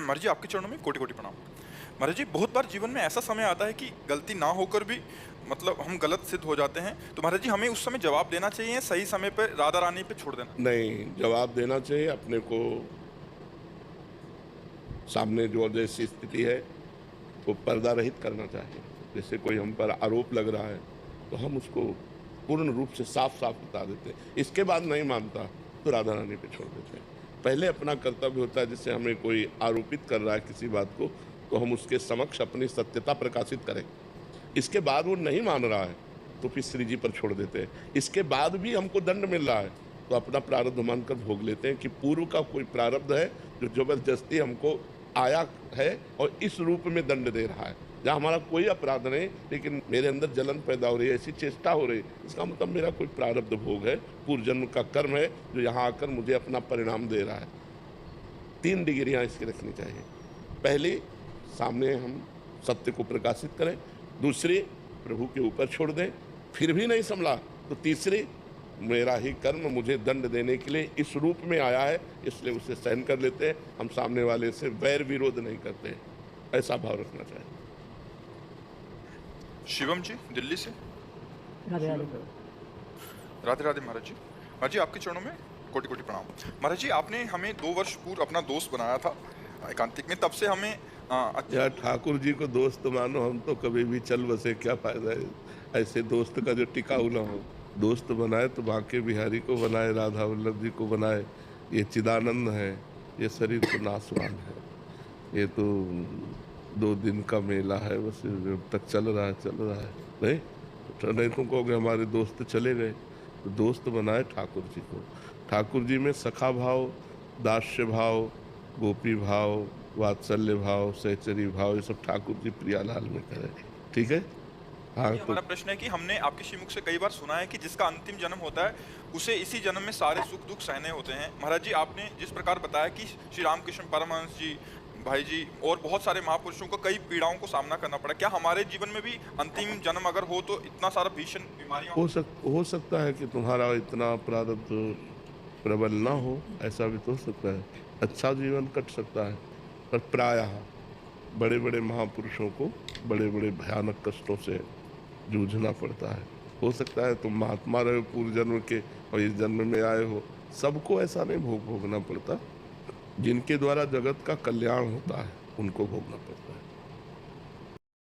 महाराज जी, आपके चरणों में कोटि-कोटि प्रणाम। महाराज जी, बहुत बार जीवन में ऐसा समय आता है कि गलती ना होकर भी मतलब हम गलत सिद्ध हो जाते हैं। तो महाराज जी, हमें उस समय जवाब देना चाहिए, सही समय पे राधा रानी पे छोड़ देना? नहीं, जवाब देना चाहिए अपने को। सामने जो जैसी स्थिति है, वो पर्दा रहित करना चाहिए। जैसे कोई हम पर आरोप लग रहा है, तो हम उसको पूर्ण रूप से साफ-साफ बता देते हैं। इसके बाद नहीं मानता, तो राधा रानी पे छोड़ देते हैं। पहले अपना कर्तव्य होता है, जैसे हमें कोई आरोपित कर रहा है किसी बात को, तो हम उसके समक्ष अपनी सत्यता प्रकाशित करें। इसके बाद वो नहीं मान रहा है, तो फिर श्री जी पर छोड़ देते हैं। इसके बाद भी हमको दंड मिल रहा है, तो अपना प्रारब्ध मानकर भोग लेते हैं कि पूर्व का कोई प्रारब्ध है जो जबरदस्ती हमको आया है और इस रूप में दंड दे रहा है। जहाँ हमारा कोई अपराध नहीं, लेकिन मेरे अंदर जलन पैदा हो रही है, ऐसी चेष्टा हो रही है, इसका मतलब मेरा कोई प्रारब्ध भोग है, पूर्व जन्म का कर्म है जो यहाँ आकर मुझे अपना परिणाम दे रहा है। 3 डिग्रियाँ इसकी रखनी चाहिए। पहली, सामने हम सत्य को प्रकाशित करें। दूसरी, प्रभु के ऊपर छोड़ दें। फिर भी नहीं संभला तो तीसरी, मेरा ही कर्म मुझे दंड देने के लिए इस रूप में आया है, इसलिए उसे सहन कर लेते हैं। हम सामने वाले से वैर विरोध नहीं करते हैं। ऐसा भाव रखना चाहिए। शिवम जी, दिल्ली से। राधे राधे। राधे राधे महाराज जी। महाराज जी, आपके चरणों में कोटि-कोटि प्रणाम। महाराज जी, आपने हमें 2 वर्ष पूर्व अपना दोस्त बनाया था एकांतिक में, तब से हमें यार, ठाकुर जी को दोस्त मानो, हम तो कभी भी चल बसे, क्या फायदा है ऐसे दोस्त का जो टिकाऊ ना हो। दोस्त बनाए तो बांके बिहारी को बनाए, राधा वल्लभ जी को बनाए। ये चिदानंद है, ये शरीर तो नासवान है, ये तो 2 दिन का मेला है, बस जब तक चल रहा है चल रहा है। नहीं तो नहीं, तुम कहोगे हमारे दोस्त चले गए। तो दोस्त बनाए ठाकुर जी को। ठाकुर जी में सखा भाव, दास्य भाव, गोपी भाव, वात्सल्य भाव, सहचरी भाव, ये सब ठाकुर जी प्रियालाल में करें। ठीक है। हाँ, ये तो हमारा प्रश्न है कि हमने आपके श्रीमुख से कई बार सुना है कि जिसका अंतिम जन्म होता है उसे इसी जन्म में सारे सुख दुख सहने होते हैं। महाराज जी, आपने जिस प्रकार बताया कि श्री रामकृष्ण परमहंस जी, भाई जी और बहुत सारे महापुरुषों को कई पीड़ाओं को सामना करना पड़ा, क्या हमारे जीवन में भी अंतिम जन्म अगर हो तो इतना सारा भीषण बीमारियां हो सकता है कि तुम्हारा इतना प्रारब्ध प्रबल ना हो, ऐसा भी तो हो सकता है। अच्छा जीवन कट सकता है, पर प्रायः बड़े बड़े महापुरुषों को बड़े बड़े भयानक कष्टों से जूझना पड़ता है। हो सकता है तुम महात्मा रहे हो पूर्व जन्म के और इस जन्म में आए हो, सबको ऐसा नहीं भोगना पड़ता। जिनके द्वारा जगत का कल्याण होता है, उनको भोगना पड़ता है।